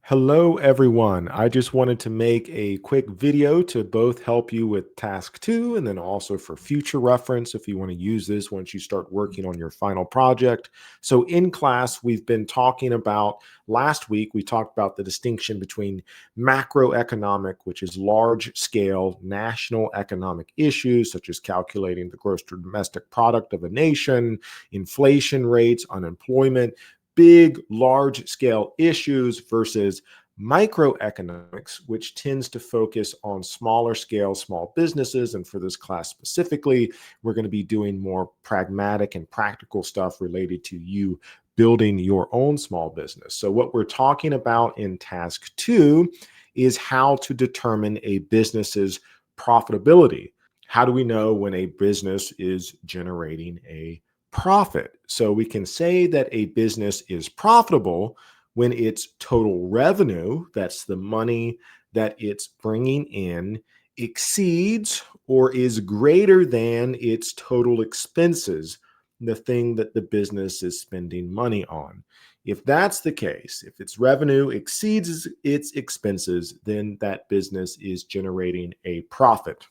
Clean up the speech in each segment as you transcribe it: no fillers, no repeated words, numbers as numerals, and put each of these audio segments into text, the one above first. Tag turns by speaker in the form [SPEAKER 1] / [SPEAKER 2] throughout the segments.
[SPEAKER 1] Hello, everyone. I just wanted to make a quick video to both help you with task two and then also for future reference if you want to use this once you start working on your final project. So, in class, we've been talking about last week, we talked about the distinction between macroeconomic, which is large scale national economic issues, such as calculating the gross domestic product of a nation, inflation rates, unemployment, big, large scale issues versus microeconomics, which tends to focus on smaller scale, small businesses. And for this class specifically, we're going to be doing more pragmatic and practical stuff related to you building your own small business. So, what we're talking about in task two is how to determine a business's profitability. How do we know when a business is generating a profit? So we can say that a business is profitable when its total revenue, that's the money that it's bringing in, exceeds or is greater than its total expenses, the thing that the business is spending money on. If that's the case, if its revenue exceeds its expenses, then that business is generating a profit.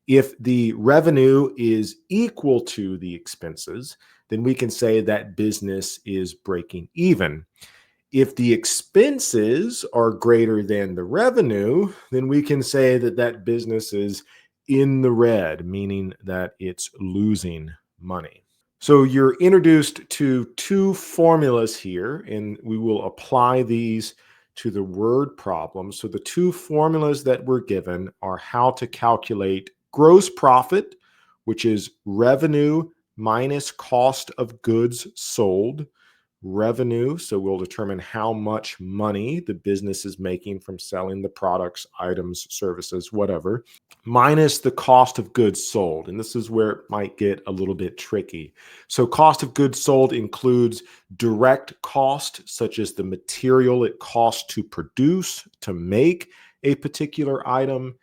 [SPEAKER 1] If the revenue is equal to the expenses, then we can say that business is breaking even. If the expenses are greater than the revenue, then we can say that that business is in the red, meaning that it's losing money. So you're introduced to two formulas here, and we will apply these to the word problem. So the two formulas that we're given are how to calculate gross profit, which is revenue minus cost of goods sold. Revenue, so we'll determine how much money the business is making from selling the products, items, services, whatever, minus the cost of goods sold. And this is where it might get a little bit tricky. So, cost of goods sold includes direct cost, such as the material it costs to produce, to make a particular item,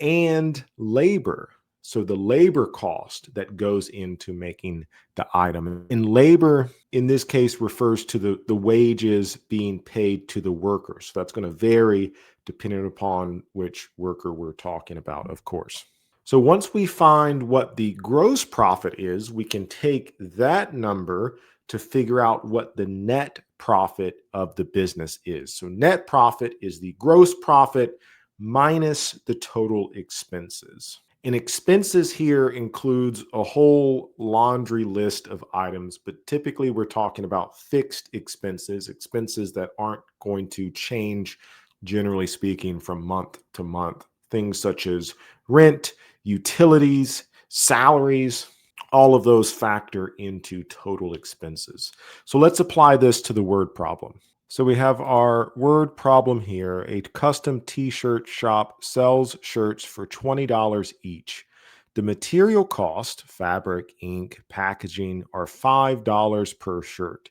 [SPEAKER 1] and labor. So, the labor cost that goes into making the item. And labor, in this case, refers to the wages being paid to the worker. So, that's going to vary depending upon which worker we're talking about, of course. So once we find what the gross profit is, we can take that number to figure out what the net profit of the business is. So net profit is the gross profit minus the total expenses. And expenses here includes a whole laundry list of items, but typically we're talking about fixed expenses, expenses that aren't going to change, generally speaking, from month to month. Things such as rent, utilities, salaries, all of those factor into total expenses. So let's apply this to the word problem. So we have our word problem here. A custom t-shirt shop sells shirts for $20 each. The material cost, fabric, ink, packaging, are $5 per shirt.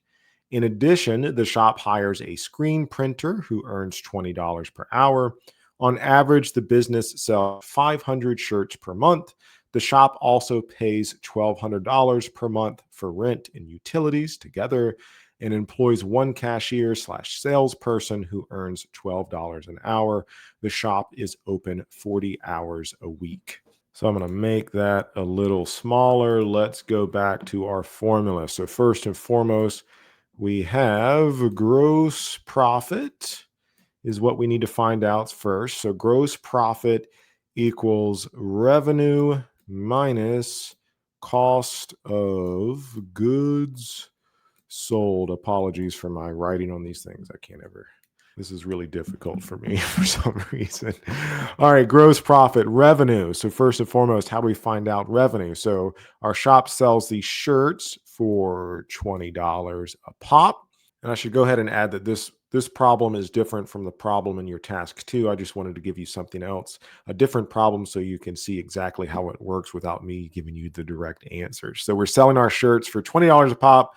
[SPEAKER 1] In addition, the shop hires a screen printer who earns $20 per hour. On average, the business sells 500 shirts per month. The shop also pays $1,200 per month for rent and utilities together, and employs one cashier/salesperson who earns $12 an hour. The shop is open 40 hours a week. So I'm going to make that a little smaller. Let's go back to our formula. So first and foremost, we have gross profit is what we need to find out first. So gross profit equals revenue minus cost of goods sold. Apologies for my writing on these things. I can't ever. This is really difficult for me for some reason. All right, gross profit, revenue. So first and foremost, how do we find out revenue? So our shop sells these shirts for $20 a pop. And I should go ahead and add that this problem is different from the problem in your task two. I just wanted to give you something else, a different problem, so you can see exactly how it works without me giving you the direct answers. So we're selling our shirts for $20 a pop,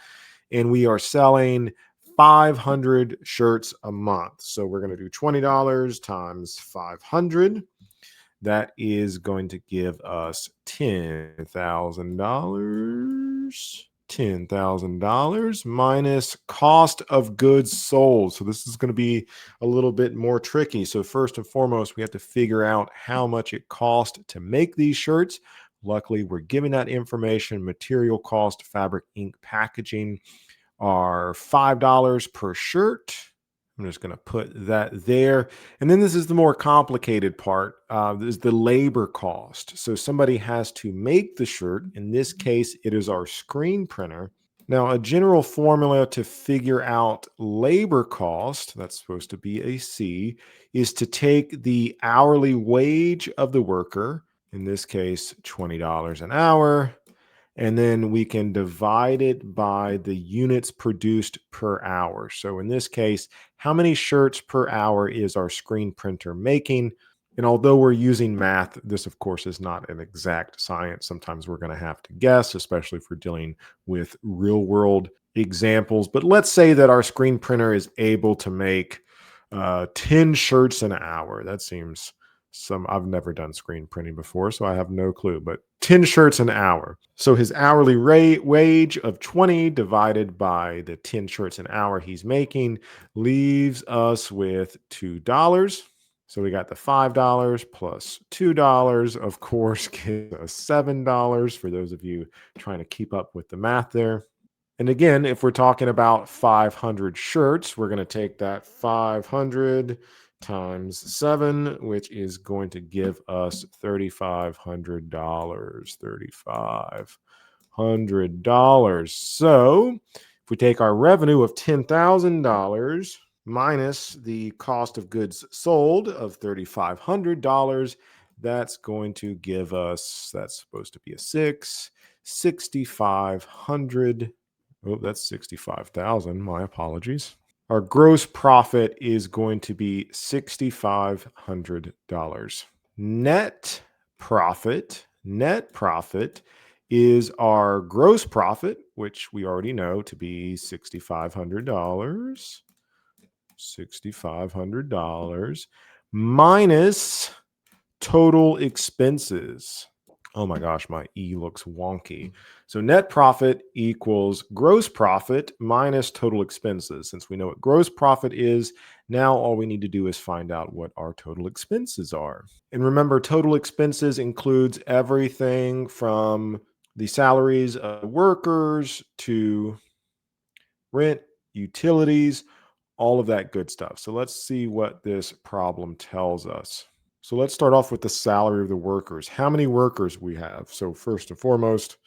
[SPEAKER 1] and we are selling 500 shirts a month. So we're going to do $20 times 500. That is going to give us $10,000. $10,000 minus cost of goods sold. So this is going to be a little bit more tricky. So first and foremost, we have to figure out how much it cost to make these shirts. Luckily, we're given that information. Material cost, fabric, ink, packaging are $5 per shirt. I'm just going to put that there. And then this is the more complicated part. This is the labor cost. So somebody has to make the shirt. In this case, it is our screen printer. Now, a general formula to figure out labor cost, that's supposed to be a C, is to take the hourly wage of the worker, in this case, $20 an hour, and then we can divide it by the units produced per hour. So in this case, how many shirts per hour is our screen printer making? And although we're using math, this of course is not an exact science. Sometimes we're going to have to guess, especially if we're dealing with real world examples. But let's say that our screen printer is able to make 10 shirts an hour. That seems I've never done screen printing before, so I have no clue, but 10 shirts an hour. So his hourly wage of 20 divided by the 10 shirts an hour he's making leaves us with $2. So we got the $5 plus $2, of course, gives us $7 for those of you trying to keep up with the math there. And again, if we're talking about 500 shirts, we're going to take that 500 times 7, which is going to give us $3,500. $3,500. So if we take our revenue of $10,000 minus the cost of goods sold of $3,500, that's going to give us, that's supposed to be a 6, 6,500. Oh, that's 65,000. My apologies. Our gross profit is going to be $6,500. Net profit is our gross profit, which we already know to be $6,500. $6,500 minus total expenses. Oh my gosh, my E looks wonky. So net profit equals gross profit minus total expenses. Since we know what gross profit is, now all we need to do is find out what our total expenses are. And remember, total expenses includes everything from the salaries of workers to rent, utilities, all of that good stuff. So let's see what this problem tells us. So let's start off with the salary of the workers. How many workers we have? So first and foremost,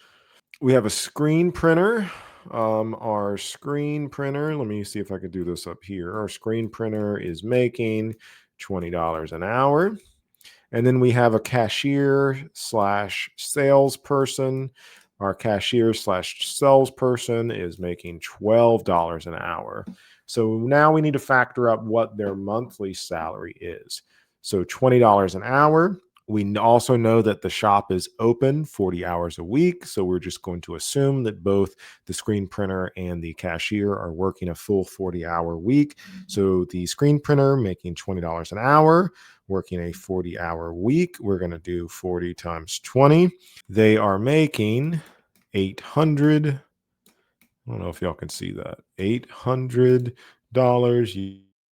[SPEAKER 1] we have a screen printer. Our screen printer, let me see if I can do this up here. Our screen printer is making $20 an hour. And then we have a cashier slash salesperson. Our cashier slash salesperson is making $12 an hour. So now we need to factor up what their monthly salary is. So $20 an hour. We also know that the shop is open 40 hours a week. So we're just going to assume that both the screen printer and the cashier are working a full 40-hour week. So the screen printer making $20 an hour, working a 40-hour week. We're going to do 40 times 20. They are making 800. I don't know if y'all can see that. $800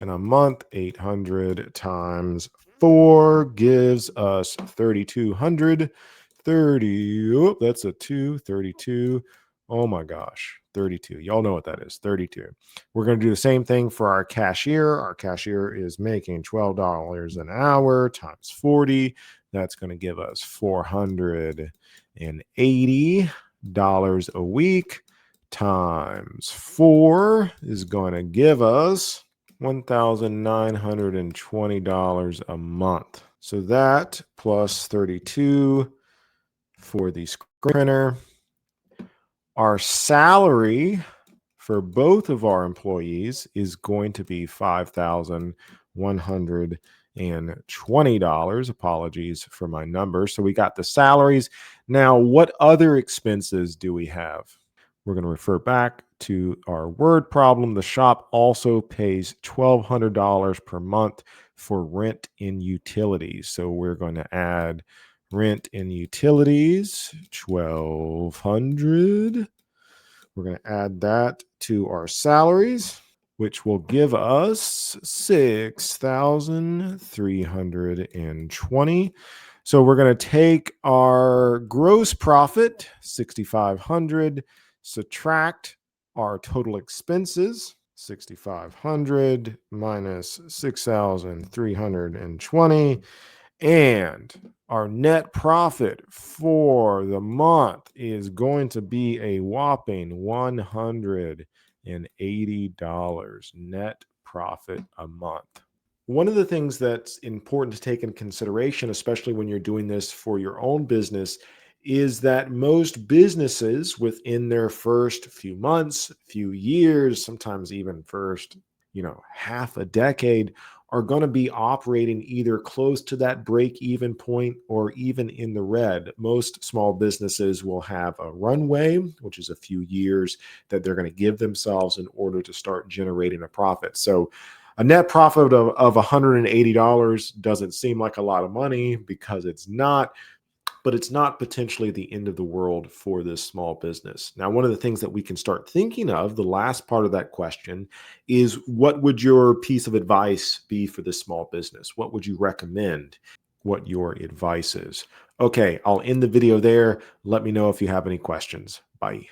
[SPEAKER 1] in a month. 800 times 4 gives us 3,200. 30. Oh, that's a 2. 32. Oh my gosh. 32. Y'all know what that is. 32. We're going to do the same thing for our cashier. Our cashier is making $12 an hour times 40. That's going to give us $480 a week times 4 is going to give us $1,920 a month. So that plus 32 for the screen printer. Our salary for both of our employees is going to be $5,120. Apologies for my numbers. So we got the salaries. Now, what other expenses do we have? We're going to refer back to our word problem. The shop also pays $1,200 per month for rent and utilities. So we're going to add rent and utilities, $1,200 We're going to add that to our salaries, which will give us 6,320. So we're going to take our gross profit, 6,500, subtract our total expenses, 6,500 minus 6,320, and our net profit for the month is going to be a whopping $180 net profit a month. One of the things that's important to take in consideration, especially when you're doing this for your own business, is that most businesses within their first few months, few years, sometimes even first, half a decade, are going to be operating either close to that break even point or even in the red. Most small businesses will have a runway, which is a few years that they're going to give themselves in order to start generating a profit. So a net profit of $180 doesn't seem like a lot of money because it's not, but it's not potentially the end of the world for this small business. Now, one of the things that we can start thinking of, the last part of that question, is what would your piece of advice be for this small business? What would you recommend? What your advice is? Okay, I'll end the video there. Let me know if you have any questions. Bye.